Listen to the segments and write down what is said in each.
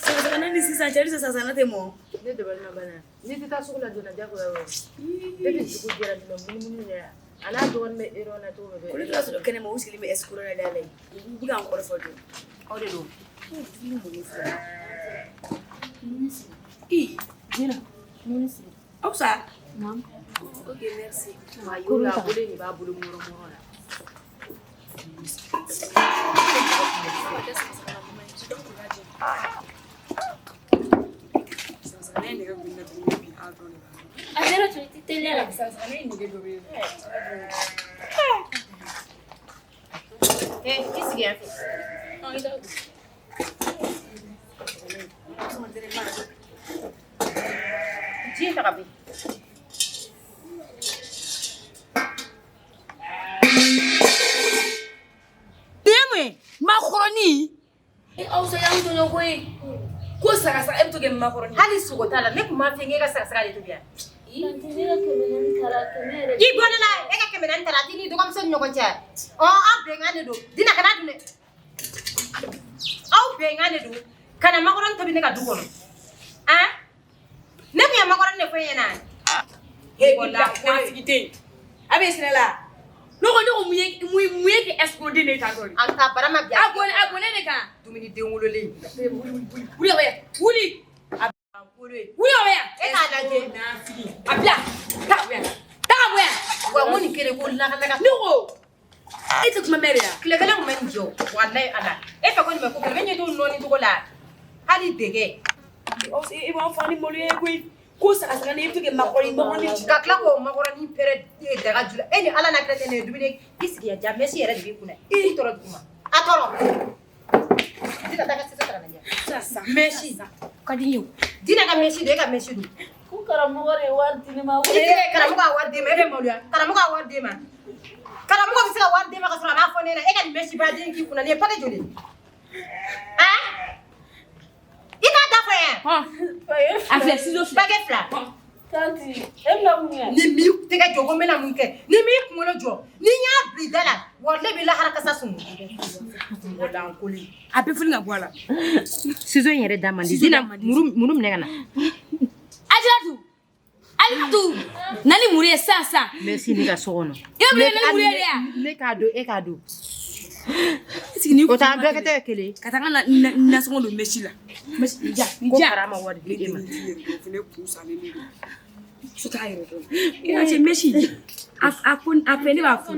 Sana ni sisan cɛ sisan sana tɛ mɔ. Ne dabali ma bana. Ni tɛ taa sugu la donna jagoya o. Ne bɛ dugu jɛra dun munumunu yɛrɛ. A n'a dɔgɔnin bɛ erreur na cogo bɛɛ. Olu t'a sɔrɔ kɛnɛma u sigilen bɛ escroc la dala ye. U bɛ k'an kɔrɔfɔ dun. Aw de don. Jina. Aw sa. Naam. Ok, merci. Ma y'o y'a bolo ni b'a bolo mɔrɔmɔrɔ la. Adero tu titella. Isi gɛn fɛ. Ji ta ka bi. Deme, macaroni. Aw sɛ y'an tɔɲɔ koyi. Ko sagasa e bɛ to kɛ macaroni. Hali sogo t'a la ne tun b'a fɛ k'e ka sagasaka de tobi yan. Tantine kemenen kara I bɔra la e ka kɛmɛ naani ta la a t'i ni dɔgɔmuso ni ɲɔgɔn cɛ. Aw bɛnkan de don. Dina kana dun dɛ. Aw bɛnkan de don. Kana macaroni tobi ne ka du kɔnɔ. Ne kun ye macaroni de fɔ e ɲɛna. Sigi den. A bɛ sinɛ la. Ne ko mun ye kɛ escroc den de ye tan tɔ de. An ka bara ma bi. A bɔnɛ de kan. Dumuni den wololen. Wuli aw ya. Wuli. Wuli aw ya. E k'a lajɛ. A bila. Taa bɔ yan. Taa bɔ yan. Wa n ko nin kelen ko lagalaga. Ne ko. E tɛ kuma mɛn de ya. Tile kelen kun bɛ nin jɔ. Walayi ala. E fɛ ko nin bɛ ko kɛ. Ne ɲɛ t'o nɔɔni cogo la. Hali dege. I b'a fɔ ni malo ye koyi. Ko sagasaka ne i bɛ to kɛ macaroni. Ka tila k'o macaroni pere daga ju la. E ni ala n'a kɛra ne ye dumuni i sigi yan ja Messi yɛrɛ de b'i kunna. I tɔɔrɔ duguma. A tɔɔrɔ. Dina taa ka sisan ka na yan. Messi. Ka di n ye o. Dina ka Messi don e ka Messi don. Ko karamɔgɔ de ye wari di ne ma. I tɛ karamɔgɔ ka wari d'e ma e bɛ maloya. Karamɔgɔ ka wari d'e ma. Karamɔgɔ bɛ se ka wari d'e ma ka sɔrɔ a m'a fɔ ne ɲɛna e ka nin Messi baden k'i kunna nin ye paquet joli? I k'a da fɔ yan. A filɛ ciseaux filɛ. Paquet fila. Tanti, e bɛna mun kɛ? Ni m'i tɛgɛ jɔ ko n bɛna mun kɛ ni m'i kunkolo jɔ ni n y'a bila i da la walayi b'i lahara kasa sun. A bɛ fili ka bɔ a la. Ciseaux in yɛrɛ da man di. Dina muru minɛ ka na. Alimatu. Nani muru ye sisan. Messi ne ka so kɔnɔ. E bɛ ne muru ye de ya. Ne k'a don e k'a don. O t'an bɛɛ kɛ tɛ kelen. Ka taa n ka nasɔngɔ don Messi la. Messi ja. Ko kara ma wari di e ma. So t'a yɛrɛ dɔn. I y'a cɛ Messi. A fɛ ne b'a fɔ.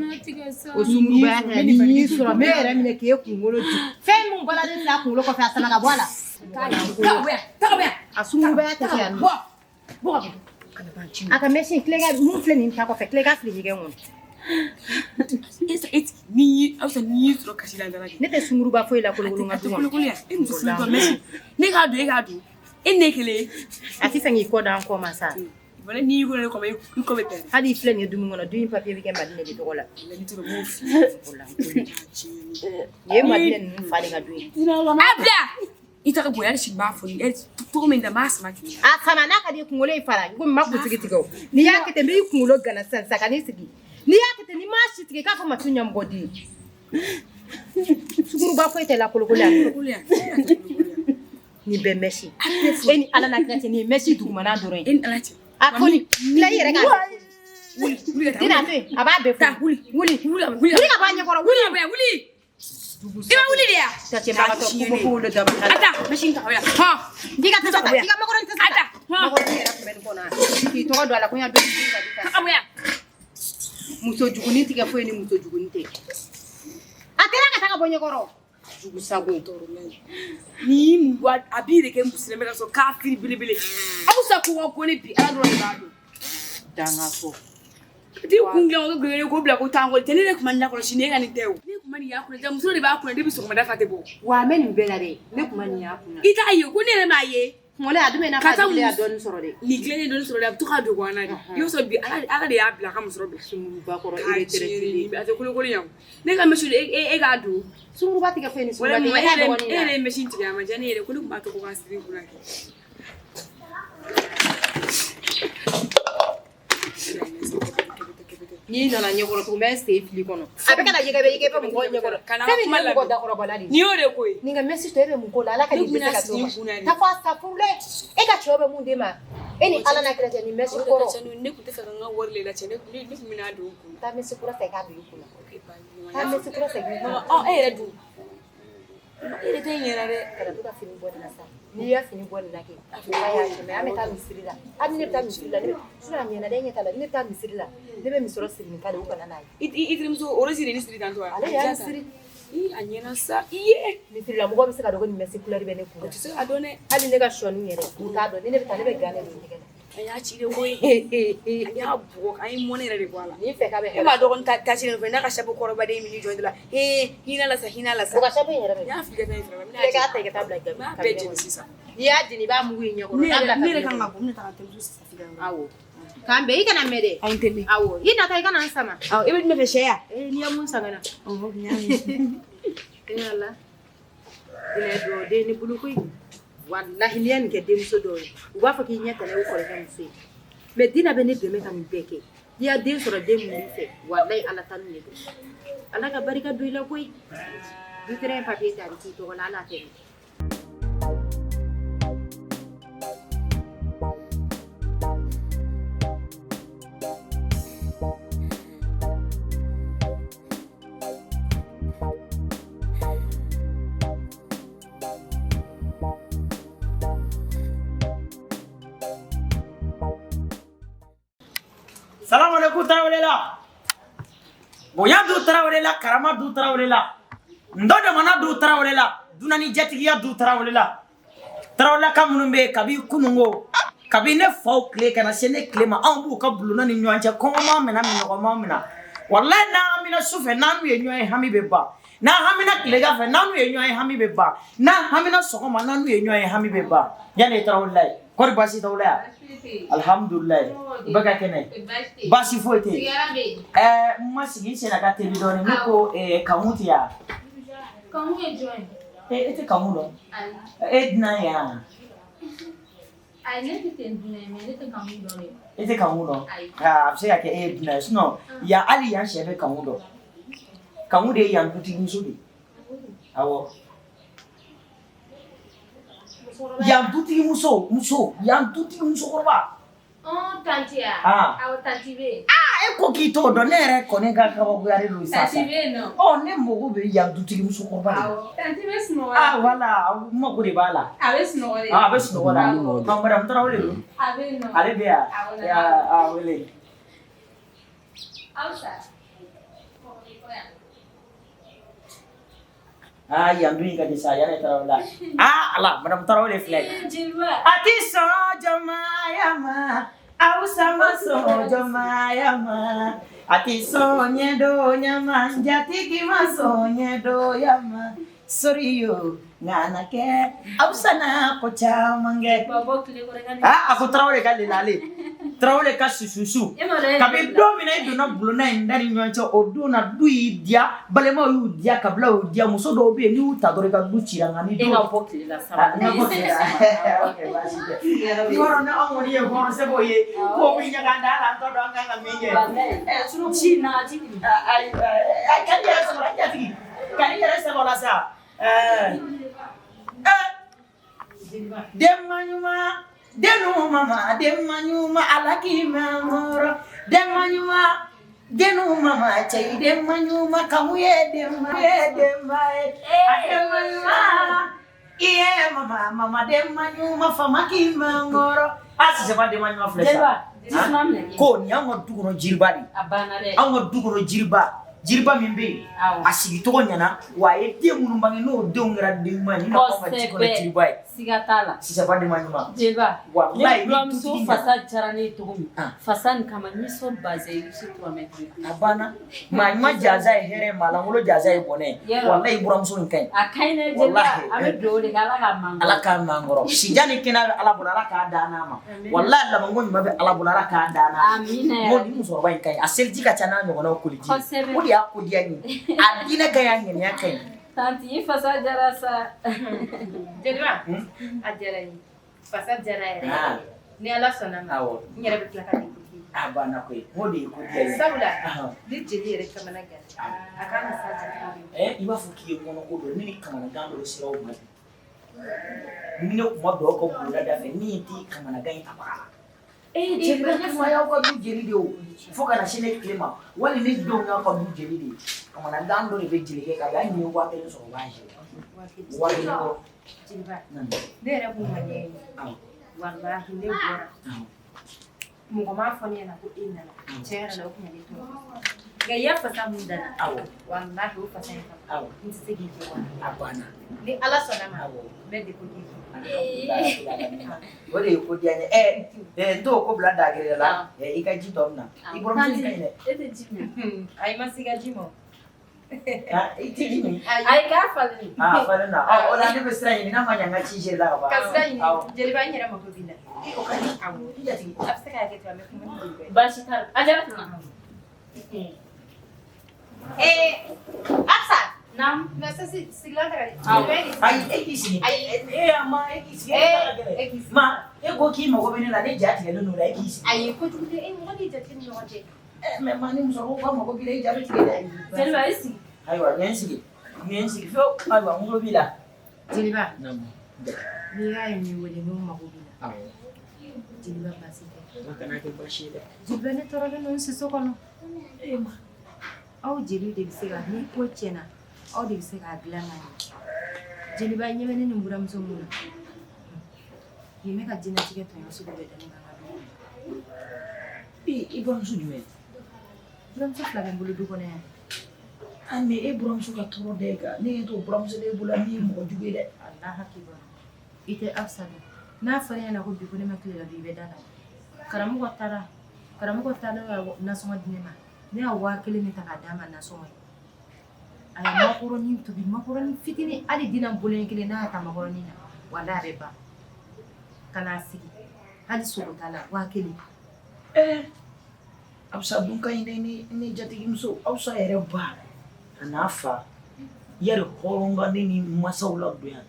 O sunguruba tɛ n'i y'i sɔrɔ ne yɛrɛ minɛ k'e kunkolo di. Fɛn min bɔra ne fila kunkolo kɔfɛ a sama ka bɔ a la. Taga bɔ yan. A sunguruba tɛ kɛ yan nɔ. Bɔ. A ka Messi tilega mun filɛ nin ta kɔfɛ tilega fili ɲɛgɛn kɔnɔ. N'i y'i sɔrɔ kasi la dara kɛ. Ne tɛ sunguruba foyi la kolokolo nka du kɔnɔ. Kolokolo yan. E muso fila dɔn Messi. Ne k'a don e k'a don. E ne kelen ye. A tɛ fɛ k'i kɔ da an kɔ ma sa. Wala n'i y'i ko ne kɔfɛ i kɔ bɛ pɛrɛn. Hali i filɛ nin ye dumuni kɔnɔ dumuni papier bɛ kɛ Madina de tɔgɔ la. Nin ye Madina ninnu fa de ka du ye. A bila. I taga bonya hali sini b'a fɔ ni cogo min na n b'a sama k'i. A sama n'a ka di kunkolo in fara komi n ma kunsigi tigɛ o. N'i y'a kɛ ten n b'i kunkolo gana sisan ka n'i sigi. N'i y'a kɛ ten n'i m'a si tigɛ k'a fɔ ma tu ɲɛmɔgɔ di. Sunguruba foyi tɛ la kolokolo yan. Nin bɛ Messi. E ni ala n'a kira cɛ nin ye Messi dugumana dɔrɔn ye. E ni ala cɛ. A ko ni tila i yɛrɛ ka. Dina to yen a b'a bɛɛ fɔ. Wuli ka bɔ a ɲɛkɔrɔ wuli. I bɛ wuli de ya. Ko wolo da. Ata Messi ta ya. K'i ka tasa ta k'i ka macaroni tasa ta. Macaroni yɛrɛ tun bɛ nin kɔnɔ k'i tɔgɔ don a la ko n y'a dɔn k'i ka di ta. Taga bɔ yan. Muso jugunin tigɛ foyi ni muso jugunin tɛ. A tɛra ka taga bɔ ɲɛkɔrɔ. Jugu sago. Ni mun a b'i de kɛ muso bɛ ka sɔrɔ k'a fili belebele. Aw sa ko wa ko ne bi ala dɔrɔn de b'a dɔn. Danga fɔ. Di kun dilan o gɛrɛ ko bila ko t'an kɔ tɛ ne de kun ma nakɔlɔsi ne ka nin tɛ o. Ne kun ma nin y'a kunna muso de b'a kunna ne bɛ sɔgɔmada fɛ tɛ bɔ. Wa a bɛ nin bɛɛ la dɛ ne kun ma nin y'a kunna. I t'a ye ko ne yɛrɛ m'a ye. Kunkolo a dun bɛ n'a fɔ a dilen a dɔɔnin sɔrɔ dɛ. Nin dilannen dɔɔnin sɔrɔ dɛ a bɛ to k'a dogo an na de. I y'o sɔrɔ bi ala de y'a bila a ka muso bila. Sunguruba kɔrɔ i bɛ tɛrɛ a tɛ kolokolo yan. Ne ka misi e k'a don. Sunguruba tigɛ fɛn ni Wala sunguruba tigɛ e dɔgɔnin e yɛrɛ ye misi tigɛ a ma diya ne yɛrɛ ko ne tun b'a to ko k'a siri kunna kɛ. Ni nana ɲɛkɔrɔ tugun bɛ sen fili kɔnɔ a bɛ kana yɛgɛ bɛ mɔgɔ ɲɛkɔrɔ fɛn min bɛ mɔgɔ dakɔrɔbala de ni y'o de ko ye ni ka mesi to e bɛ mun ko la ala ka nin bɛ se ka to ta fɔ sa furule e ka cɛw bɛ mun de ma e ni ala na kɛlɛ cɛ ni mesi kɔrɔ ne kun tɛ fɛ ka n ka wari le la cɛ ne kun bɛna don kun taa mesi kura fɛ k'a bɛ i kunna taa mesi kura fɛ k'i kunna e yɛrɛ dun e yɛrɛ tɛ n yɛrɛ dɛ kana to ka fini bɔ nin na sa n'i y'a fini bɔ nin na kɛ a y'a tɛmɛ an bɛ taa misiri la hali ne bɛ taa misiri la sinon a ɲɛna dɛ ɲɛ t'a la ne bɛ taa misiri la ne bɛ misɔrɔ siri nin k'ale u kana n'a ye i terimuso o de siri ni siri tantɔ ale y'a misiri a ɲɛna sa iye misiri la mɔgɔ bɛ se ka dɔn ko nin mesi couleur bɛ ne kun o tɛ se ka dɔn dɛ hali ne ka sɔni yɛrɛ u t'a dɔn ni ne bɛ taa ne bɛ gan ne don ɲɛgɛn na a y'a ci de koyi a y'a bugɔ a ye mɔnɛ yɛrɛ de bɔ a la n'i fɛ k'a bɛ e m'a dɔgɔnin ta ci fɛ n'a ka sabu kɔrɔbaden min jɔn de la hinɛ la sa hinɛ la sa o ka sabu in yɛrɛ bɛ n y'a fili ka taa yen fɛ ne k'a ta i ka taa bila n b'a bɛɛ jeni sisan n'i y'a jeni i b'a mugu in ɲɛkɔrɔ ne yɛrɛ kan ka bɔ ne taga terimuso sisan fili awɔ k'an bɛn i kana mɛn dɛ a ye n teli awɔ i nata i kana n sama i bɛ ne fɛ sɛ ya n'i ye mun san ka na yala ina dɔ den ni bulu koyi wallahi n'i ye nin kɛ denmuso dɔw ye u b'a fɔ k'i ɲɛ tɛmɛ u kɔrɔkɛ muso ye mais dina bɛ ne dɛmɛ ka nin bɛɛ kɛ n'i y'a den sɔrɔ den mun b'i fɛ wallahi ala ta nin de don ala ka barika don i la koyi du terrain papier ta a bɛ k'i tɔgɔ la ala tɛ Salam alaikum Tarawele la. Bonya du Tarawele la, karama du Tarawele la. Ndo jamana du Tarawele la. Dunani jatigiya du Tarawele la. Tarawele ka minnu bɛ kabi kunungo. Kabi ne faw kile kana se ne kile ma anw b'u ka bulonna ni ɲɔgɔn cɛ kɔngɔma minɛ minɔgɔma minɛ. Wallahi n'an mina su fɛ n'an ye ɲɔgɔn ye hami bɛ ban. N'an hamina tilegan fɛ n'an ye ɲɔgɔn ye hami bɛ ban. N'an hamina sɔgɔma n'an ye ɲɔgɔn ye hami bɛ ban. Yani Tarawele la ye. Kɔri baasi t'aw la yan? Alhamdulillah. Bɛɛ ka kɛnɛ. Baasi foyi tɛ yen. N ma sigi n senna ka teli dɔɔni ne ko Kamu tɛ yan. Kamu ye jɔn ye? E tɛ Kamu dɔn? E dunan ye yan. Ayi ne tɛ ten dunan ye mais ne tɛ Kamu dɔn de. E tɛ Kamu dɔn? A bɛ se ka kɛ e ye dunan ye sinon yan hali yan sɛ bɛ Kamu dɔn. Kamu de ye yan dutigi muso de ye. Awɔ. Yan dutigi muso yan dutigi musokɔrɔba. Tanti ya? Awɔ tanti bɛ yen. E ko k'i t'o dɔn ne yɛrɛ kɔni ka kabakoya de don sisan. Tanti bɛ yen nɔ. Ne mago bɛ yan dutigi musokɔrɔba de la. Awɔ tanti bɛ sunɔgɔ la. Voilà n mago de b'a la. A bɛ sunɔgɔ de. A bɛ sunɔgɔ la. Madame Tarawele don. A bɛ yen nɔ. Ale bɛ yan. A wele. Aw sa. Yan dun in ka di sa yan Tarawele la. Ala Madame Tarawele filɛ. Jeliba. A ti sɔn jɔnmaya ma. Aw sama sɔn jɔnmaya ma. A ti sɔn ɲɛdɔnya ma. Jatigi ma sɔn ɲɛdɔnya ma. Sori yo nka na kɛ aw sana ko caman kɛ. A ko Tarawele ka lelale. Tarawele ka sususu. Kabi don min e donna bulonna in da ni ɲɔgɔn cɛ o don na du y'i diya balimaw y'u diya kabila y'u diya muso dɔw bɛ yen n'i y'u ta dɔrɔn i ka du cira nka ni. E ka bɔ tile la saba. N ka bɔ tile la. Ok baasi tɛ. I b'a dɔn ne anw kɔni ye hɔrɔn sɛbɛw ye k'o bɛ ɲaga da la an t'a dɔn an kan ka min kɛ. Ci na ci. Ayi ka di yɛrɛ sɛbɛn jatigi ka di yɛrɛ sɛbɛn la sa. Denba ɲuman. Denu mama, denma ɲuma ala k'i mɛn mɔrɔ. Denma ɲuma, denu mama cɛ denma ɲuma Kamu ye denba ye denba ye. A denma ɲuma, i ye mama denma ɲuma fama k'i mɛn mɔrɔ. Sisan denma ɲuma filɛ sa. Ko nin y'anw ka du kɔnɔ jiriba de. A banna dɛ. Anw ka du kɔnɔ jiriba min bɛ yen a sigi tɔgɔ ɲɛna wa a ye den minnu bange n'o denw kɛra den ɲuman ye. Ni na anw ka du kɔnɔ jiriba ye. Siga t'a la. Sisan denma ɲuma. Jeliba. Ne buramuso fasa diyara ne ye cogo min. Fasa nin kama nisɔn basé i bɛ se 3 mètres. A banna maa ɲuman jaza ye hɛrɛ maa lankolon jaza ye bɔnɛ. Walayi buramuso in ka ɲi. A ka ɲi dɛ Jeliba an bɛ dugawu de kɛ ala k'a mangɔrɔ. Ala k'a mangɔrɔ sija ni kɛnɛya bɛ ala bolo ala k'a dan n'a ma. Walayi labanko ɲuman bɛ ala bolo ala k'a dan n'a ma. Amina yɛrɛ. Ni musokɔrɔba in ka ɲi a seliji ka ca n'a ɲɔgɔnnaw koliji. Kosɛbɛ. O de y'a ko diya n ye a diinɛ ka ɲi a ŋaniya ka ɲi. Tanti i fasa jara sa. Jeliba a diyara n ye fasa diyara yɛrɛ ni ala sɔnna ma n yɛrɛ bɛ tila ka nin Abana ko ngode ko dia sabula ni jeli yere kamana gan akana saja iba fuki ngono ko do ni kamana gando do sira o ma ni no mo do ko bula da fe ni ti kamana gan apa jeli ba ni fa ya ko du jeli de o foka na shine klima wali ni do nga ko du jeli de kamana gando ni be jeli ke ka ga ni wa ke so ba je wali ko jeli ba ne ra bu manye wallahi ne bora Mungu mafoni na kuina chera na ukunya letu ga yafa samunda wallahi ufa sasa nisigi kwa hapana ni ala sonama mede kuki wale kudianya ndo ko blada gerela ikaji domna ibro msini ete jimi ai masiga jimo iti jimi ai ka falni falna ola ne besra ni na manya ngachi jela ba kasra ni jeliba nyera makobina okani ijati absaka yake tu amefuma bashi tar ajara tuna Aksa nam na sasa sigla kare ai ekisi ama ekisi ma ego ki mo gobene la ne jati le no la ekisi ai ko tu de ngoni jati ni wote me mani mso ko mo gobile jati le selwa isi aiwa nyensi fo aiwa mo gobila jeliba nam ni yayi ni wole no makobina jeliba pasite makana ke bashida jeliba ne torale no nsiso kono au jeli de bisega ni ko chena au de bisega glana jeliba nyeme ne mbura msomuna yimeka jina tike to yosu de dani nganga ibram su jume bram su flaga mbulu du kone ame ibram su ka toro dega ni to bram su de bula ni mo juge de allah hakiba ite afsadu na fanya na ko bi ko ne makile la bibe dala karamu ko tara na soma dinema ne awa kele ni takadama na soma ay makoroni to bi makoroni fitini ali dina bolen kele na ta makoroni na wala reba kana sigi ali so tala wa kele absa dun kai ni jati gimso ausa ere ba anafa yar horonga ni masaula duya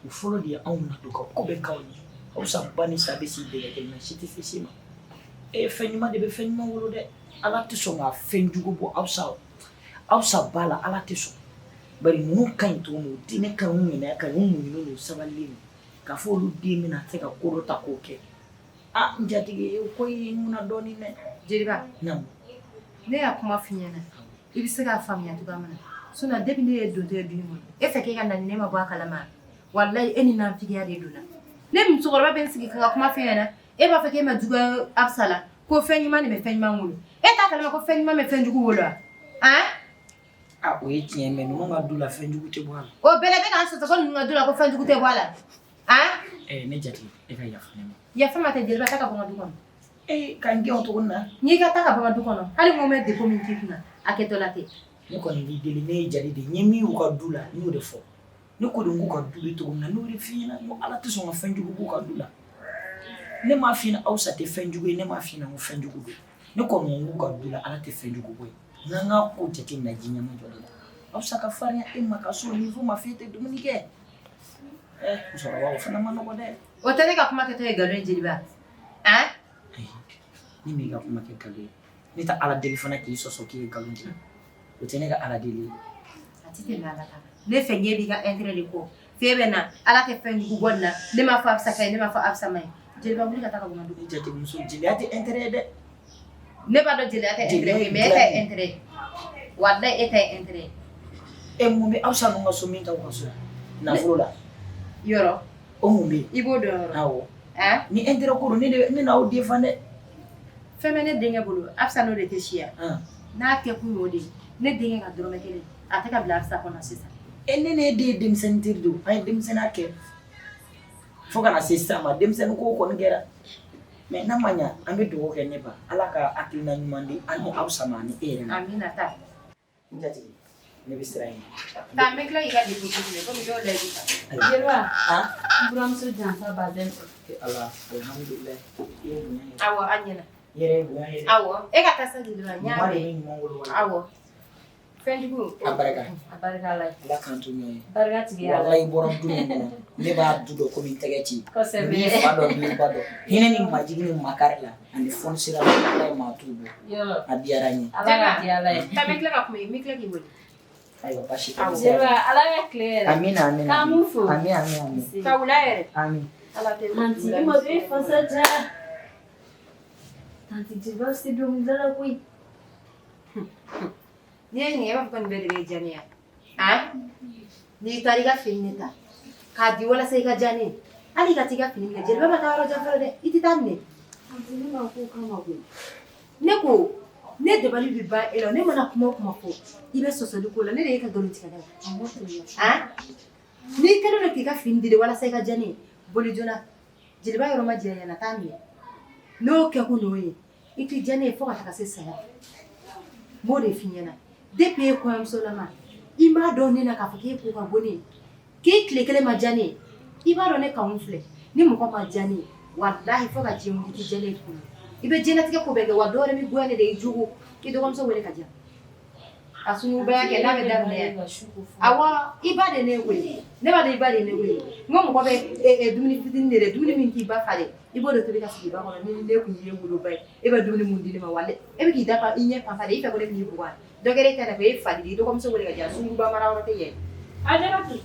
ufolo dia auna to ko be kawni ausa bani sabe si de ke na shiti fisima fenima de be fenima wolo de ala te so ma fenjugo bo ausa bala ala te so bari nu kan to mo dine kan mu ne kan mu no saballi ka fo lu di mina te ka koro ta ko ke njati ko yi muna doni ne jeliba nam ne ya kuma finyana ibise ga famya to gamana suna debi ne do te du mo e fe ke ga nan ne ma ba kalama wallahi eni na figi ya de duna ne mi so ba ben sigi ka kuma finyana e ba fe ke ma duga absala ko fenyima ne me fenyima ngulu e ta kalama ko fenyima me fenjugu wolo o yi tiɲɛ mɛ numu ka du la fɛnjugu tɛ bɔ a la. o bɛlɛ bɛ k'an sɔsɔ ko ninnu ka du la ko fɛnjugu tɛ bɔ a la. ne jate e ka yafa ne ma. yafa ma tɛ jeliba taa ka bɔ n ka du kɔnɔ. ka n gɛn o cogo na. n'i ka taa ka bɔ n ka du kɔnɔ hali n ko mɛ depo min k'i kunna a kɛtɔ la ten. ne kɔni b'i deli ne ye jali de n ye min y'u ka du la n y'o de fɔ ne ko de n k'u ka du bɛ cogo min na n'o de f'i ɲɛna n ko ala tɛ sɔn ka fɛnjugu k'u ka du la ne m'a f'i ɲɛna aw sa tɛ fɛnjugu ye ne m'a f'i ɲɛna ko fɛnjugu don ne kɔni ko n k'u ka du la ala tɛ fɛnjugu bɔ ye n'an ka ko jate minɛ ji ɲɛma jɔ de la aw sa ka farinya e ma ka so ni fo ma f'i tɛ dumuni kɛ musokɔrɔba o fana ma nɔgɔ dɛ. o tɛ ne ka kuma kɛtɔ ye nkalon ye jeliba ni m'i ka kuma kɛ nkalon ye ne tɛ ala deli fana k'i sɔsɔ k'i ye nkalon tigɛ o tɛ ne ka ala deli ye. a ti tɛmɛ ala kan ne fɛ ɲɛ b'i ka intérêt de kɔ f'e bɛ na ala tɛ fɛn jugu bɔ nin na ne m'a fɔ Absa ka ɲi ne m'a fɔ Absa ma ɲi jeliba wuli ka taa ka bɔ n ka du. jatemuso jeliya tɛ intérêt ye dɛ. ne b'a dɔn jeliya tɛ intérêt ye mais e tɛ intérêt ye walayi e tɛ intérêt ye. mun bɛ Absa ninnu ka so min t'aw ka so nafolo la. yɔrɔ o mun bɛ yen. i b'o dɔn yɔrɔ. awɔ ni intérêt ko don ne n'aw défend dɛ. fɛn bɛ ne denkɛ bolo Absa n'o de tɛ siya n'a kɛ kun y'o de ye ne denkɛ ka dɔrɔmɛ kelen a tɛ ka bila Absa kɔnɔ sisan. ne ne den ye denmisɛnnin teri de ye an ye denmisɛnninya kɛ fo kana se sisan ma denmisɛnnin ko kɔni kɛra mais n'a ma ɲa an bɛ dugawu kɛ ne ba ala ka hakilina ɲuman di an ni Absa ma ani e yɛrɛ ma. amina taa. n jatigi ne bɛ siran yen. taa n bɛ tila k'i ka degun minɛ komi dɔw layidu kan. jeliba n buramuso janfa baden ala alhamdulilayi i ye bonya ye. awɔ an ɲɛna. i yɛrɛ ye bonya ye dɛ. awɔ e ka taa sa jeliba n y'a ɲuman de mɛn. bɛ ɲuman wolo wala. awɔ Fendigo. Abaraka. Abaraka la. La kanto nyoy. Baraka tigi ya. Wallahi borom du no. Ne ba du do ko min tegeti. Ko se Ni be. fado ni bado. Hine ni majigi ni makarla. And fon sira la ma tubo. Yo. Abiarani. Ala ti ala. También claro que me claro que bueno. Ayo bashi. Jeba ala ya clear. Amina amina. Kamu fu. Amina amina. Paula. Amin. Ala te. Nanti mo be fasa ja. Nanti jeba si dum dala kui. Ni eba kan be de jania. Ah? Ni tariga finita. Kadi wala sai ka jani. Ali ka tiga finita. Jeba ba ka ro jafara de ititanne. Nanti ni ma ko kama ko. Neko ne de bali bi ba elo ne mana kuma ko. Ibe sosoli ko la ne de ka dolu tika da. Ah? Ni ka do tika finidi de wala sai ka jani. Boli jona. Jilba yoro ma jaya na tammi. No ke ko no yi. Iti jani fo ka se saya. Mo de finyana. Depuis ko am solama. Ima do ne na ka fake ko ka boni. Ke kle ma jani. Iba do ne ka unfle. Ni mo ko ma jani. Wallahi fo ka jimu ki jani ko. Ibe jena tika ko bege wadore mi gwane de jugu. Ki do kom so wele ka ja. Asunu ba ke na be dar ne. Awa iba de ne we. Ne ba de iba de ne we. Ngom ko be dumuni fitin de dumuni min ki ba fare. Ibo do to be ka si ba ko ni ne ku yi ngulo bay. Iba dumuni mun di ma wale. Ebe ki da pa inye pa fare ife ko le mi bu wan. Dogere tane ko e fadi do kom so wele ka ja sunu ba mara wala te ye. Ajaratu.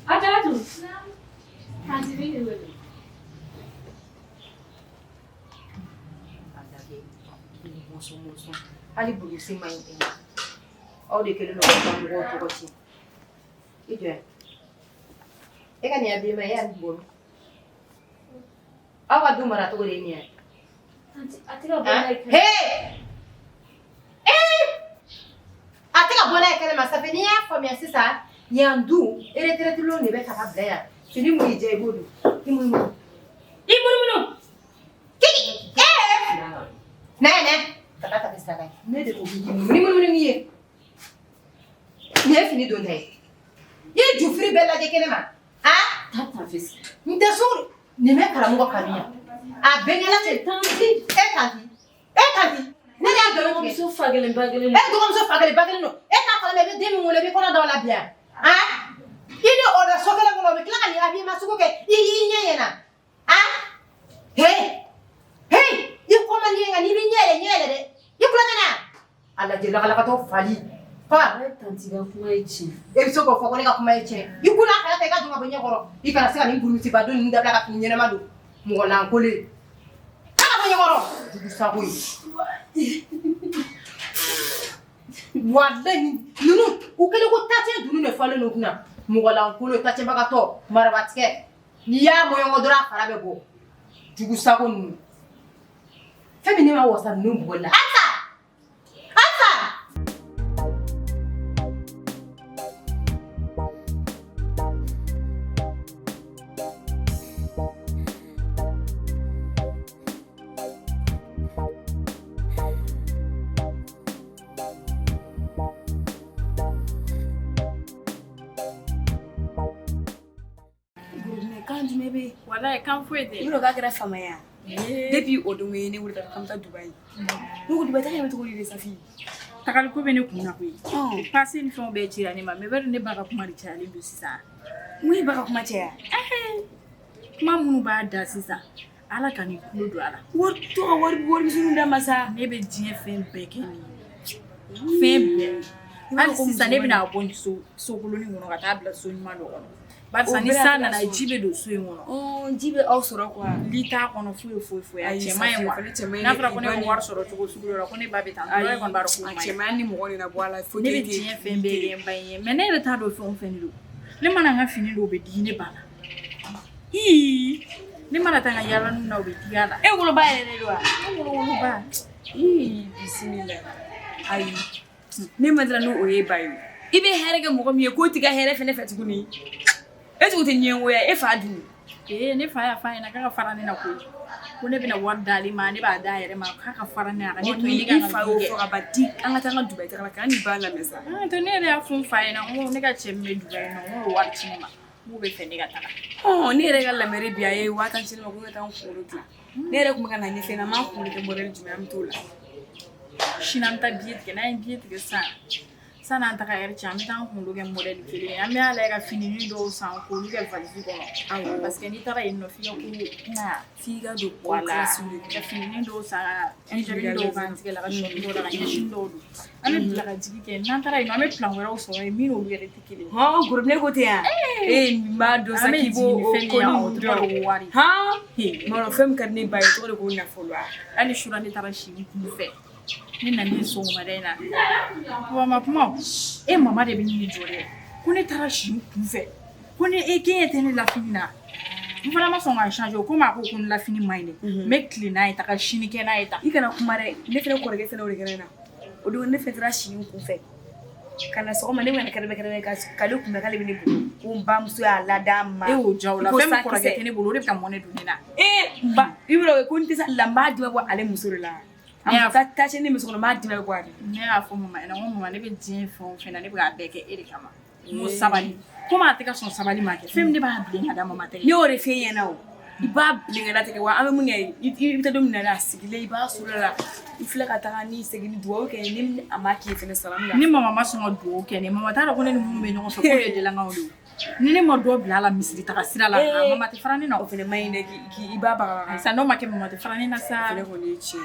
Ajaratu. Nanti be ni wele. Musu. Ali bulu si mai en. O de kele no ko ko ci. Ije. E kan ya bi mai an bulu. Awa du mara to re ni. Nanti atika bona ikele. Hey! Atika bona ikele ma sabe ni ya fo mi asisa. Yandu ere lo ne be ka ba ya. Fini mu ije bulu. Imu. Imu. Kiki. Ne. Kata bisa kai. Ne de ko bi ni ye. Ne fini do ne. Ye jufri bella de kenema. Ah? Tata fisi. Nte suru. Ne me karamu ko kamiya. A benyala te tanti. Tanti. Ne ya do Kom so fagele bagele. do kom so fagele no. Ta kala me be demi ngole be kono do la bia. Ah? Ini oda sokala ngolo be kala ni abi masuko ke. Yi nyena. Ah? Hey. Ye koma ni nga ni bi nyele de. Ye kula kana. Ala je la ka to fali. Pa. Tanti ga kuma ichi. E biso ko foko ne ka kuma eche. Ikuna kala te ga dunga benye koro. Ikara sika ni buru ti badu ni ndabla ka nyene madu. Mo la nkole. Aka benye koro. Du sa ko yi. Wallahi nunu ukele ko tache dunu ne fale no kuna. Mo la nkole tache baka to marabatike. Ni ya mo yongo dora farabe go. Du sa ko nunu. Femi ni ma wasa nunu bola. Asa. Wallahi kan fo de. Iro ga gra fama ya. Depuis odunwe ne wuri da kamta Dubai. Nuko Dubai ta ne to wuri safi. Takal ko bene kuna ko. Passé ni fon be tira ni ma me ber ne ba ka kuma ri chali do sisa. Mu ba ka kuma ce ya. Kuma munu ba da sisa. Ala kan ni kulo do ala. Wor to wor sunu da masa. Ne be jien fen be ke ni. Fen be. Ala sisa ne be na bon so kulo ni ngono ka tabla so ni ma do kono. Barisa ni sana na jibe do so ngono. Jibe au soro kwa. Lita kono fu ya chema wa. Na fara kono war soro to go suguro ra kono ba betan. Ro kon baro ko mai. Chema ni mo ni na bwala fo Ne be jien fen be ge mbaye. Me ne ta do fen do. Le mana nga fini do be di ne bala. Ne mana tanga yala nu na be di ala. E gulo ba ne do. Ngolo ba. Bismillah. Ai. Ne madra no oye bayo. Ibe herege mo ko mi ko tiga here fene fetukuni. Etu te nyenwo ya e fa du. Ne fa ya fa na ka fara ne na ko. Ko ne be na war dali ma ne ba da yare ma ka fara ne ara ne to ni ga fa o fo abati anga tanga Dubai ta ka ni bala mesa. To ne ya fun fa na mo ne ga chemme Dubai na mo war chinema. Mo be fe ne ga tala. Ne re ga la mere bia ye wa tan chinema ko ta ko ro tla. Ne re kuma kana ne fe na ma ko le morel juma am tola. Shinanta biet ke na biet ke sa. sana an taga yɛrɛ cɛ an bɛ taa an kunkolo kɛ modèle kelen ye an bɛ y'a lajɛ ka fininin dɔw san k'olu kɛ valise kɔnɔ parce que n'i taara yen nɔ f'i ka ko f'i ka don voilà ka fininin dɔw san ka injɛri dɔw k'an tigɛ la ka shɔni dɔw la ka ɲɛsin dɔw don an bɛ bila ka jigi kɛ n'an taara yen nɔ an bɛ plan wɛrɛw sɔrɔ yen min n'olu yɛrɛ tɛ kelen hɔn gorobinɛ ko ten yan min b'a dɔn sa k'i b'o o tɔgɔ de ko wari mɔrɔ fɛn min ka di ne ba ye tɔgɔ de ko nafolo hali sura ne taara si kun fɛ ne nana sɔgɔmada in na mama kuma e mama de bɛ ɲini jɔ dɛ ko ne taara si kun fɛ ko ne e k'e tɛ ne lafini na n fana ma sɔn ka changer o ko ma ko ne lafini ma ɲi dɛ n bɛ tile n'a ye ta ka sini kɛ n'a ye ta i kana kuma dɛ ne fɛnɛ kɔrɔkɛ fɛnɛ o de kɛra na o don ne fɛnɛ taara si kun fɛ ka na sɔgɔma ne wɛrɛ kɛrɛfɛ k'ale kunbɛ k'ale bɛ ne bolo ko n bamuso y'a lada n ma e y'o ja o la fɛn min kɔrɔkɛ tɛ ne bolo o de bɛ ka mɔnɛ don ne na ba i bɛ ko n tɛ se la n b'a dima bɔ ale muso de la a ka tâche ne muso kɔnɔ n b'a dima bɔ ale ne y'a fɔ mama ɲɛna ko mama ne bɛ diɲɛ fɛn o fɛn na ne bɛ k'a bɛɛ kɛ e de kama n ko sabali komi a tɛ ka sɔn sabali ma kɛ fɛn min ne b'a bilen ka d'a ma tɛ ne y'o de f'e ɲɛna o i b'a bilen ka da tigɛ wa an bɛ mun kɛ i bɛ taa don min na a sigilen i b'a sɔrɔ la i filɛ ka taga ni segin ni dugawu kɛ ni a ma k'i fɛnɛ sara ni mama ma sɔn ka dugawu kɛ ne mama t'a dɔn ko ne ni mun bɛ ɲɔgɔn fɛ k'o ye delankaw de ni ne ma dɔ bila a la misiri taga sira la mama tɛ fara ne na o fɛnɛ ma ɲi dɛ k'i b'a baga sa n'o ma kɛ mama tɛ fara ne na sa fɛnɛ kɔni ye tiɲɛ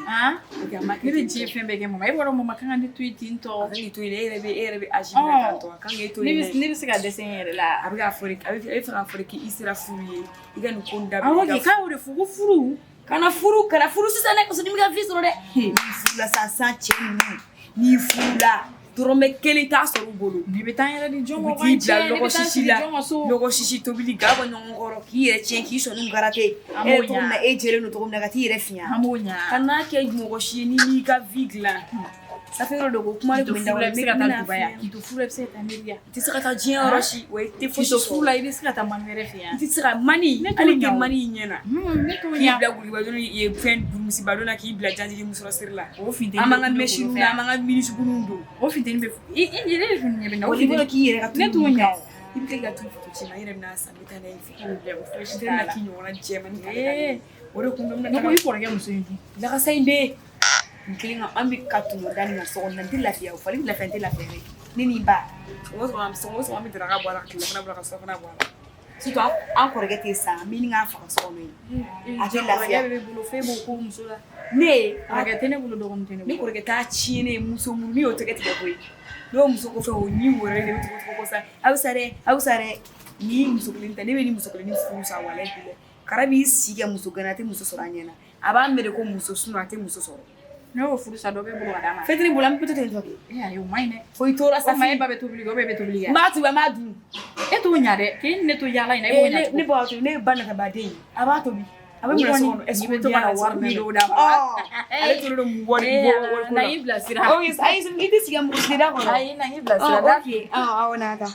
ne bɛ diɲɛ fɛn bɛɛ kɛ mama e b'a dɔn mama kan ka ne to yen ten tɔ a ka n'i to yen e yɛrɛ bɛ agi minɛ k'a tɔ a kan k'e to yen ne bɛ se ka dɛsɛ n yɛrɛ la a bɛ k'a fɔ de a bɛ fɛ k'a fɔ de k'i sera furu ye i ka nin ko in dabila awɔ k'i k'a y'o de fɔ ko furu kana furu sisan dɛ parce que n'i bɛ ka vie sɔrɔ dɛ n'i furula san cɛ ninnu n'i furula dɔrɔmɛ kelen t'a sɔrɔ u bolo bi bɛ taa n yɛrɛ di jɔn ma k'i bila lɔgɔ sisi la lɔgɔ sisi tobili ga bɔ ɲɔgɔn kɔrɔ k'i yɛrɛ tiɲɛ k'i sɔnni garate e yɛrɛ cogo min na e jɛlen don cogo min na ka t'i yɛrɛ fiɲɛ an b'o ɲa kana kɛ mɔgɔ si ye n'i y'i ka vie dilan safi yɔrɔ de ko kuma de tun bɛ da i bɛ se ka taa Dubaï k'i to furu la i bɛ se ka taa Amerika i tɛ se ka taa diɲɛ yɔrɔ si wa i tɛ fosi k'i to furu la i bɛ se ka taa mani wɛrɛ fɛ yan i tɛ se ka mani hali tɛ mani i ɲɛ na k'i bila gulibadon ye fɛn misibadon na k'i bila janjigi musɔrɔ siri la o funteni an b'an ka mɛsiniw na an b'an ka minisuguniw don o funteni bɛ i yɛrɛ de fini ɲɛ bɛ na o i bolo k'i yɛrɛ ka ne t'o ɲa o i bɛ kila ka t'u foto ci ma i yɛrɛ bɛna san n bɛ taa n'a ye fɛ fosi i t'a la bɛna k'i ɲɔgɔnna jɛmani k'ale o de kun bɛ ne ko i kɔrɔkɛ muso in dun lakasa in bɛ n kelen ka an bɛ ka tunu da nin ka so kɔnɔ n tɛ lafiya o fali bɛ lafiya n tɛ lafiya dɛ ne ni ba o sɔgɔ an bɛ daraka bɔ a la tile fana bɔ a la ka surafana bɔ a la surtout an kɔrɔkɛ tɛ san min ni k'a faga so kɔnɔ yen a tɛ lafiya kɔrɔkɛ bɛ bolo f'e b'o ko muso la ne kɔrɔkɛ tɛ ne bolo dɔgɔnin tɛ ne ni bolo kɔrɔkɛ t'a tiɲɛ ne ye muso minnu ni y'o tɛgɛ tigɛ koyi n'o muso ko fɛ o ni wɛrɛ de bɛ tugu ko sa a bɛ sa dɛ ni muso kelen tɛ ne bɛ ni muso kelen ni furu sa wala bi dɛ kara b'i si kɛ muso gana a tɛ muso sɔrɔ a ɲɛ na a b'a mɛn de ko muso a tɛ muso sɔrɔ ne y'o furu sa dɔ bɛ bolo ka d'a ma fɛtiri bolo an bɛ to ten tɔ kɛ ayi o man ɲi dɛ fo i tora sa o ma e ba bɛ tobili kɛ o bɛ bɛ tobili kɛ n b'a tobi an b'a dun e t'o ɲa dɛ k'e ni ne to yaala in na e b'o ɲa ne b'a tobi ne ye ba natabaden ye a b'a tobi a bɛ minɛ so kɔnɔ i bɛ to ka na wari min dɔw d'a ma ale tora don wari ko na la y'i bilasira ayi i tɛ sigi ka mɔgɔ sigi da kɔnɔ ayi na y'i bilasira da ok awɔ n'a ta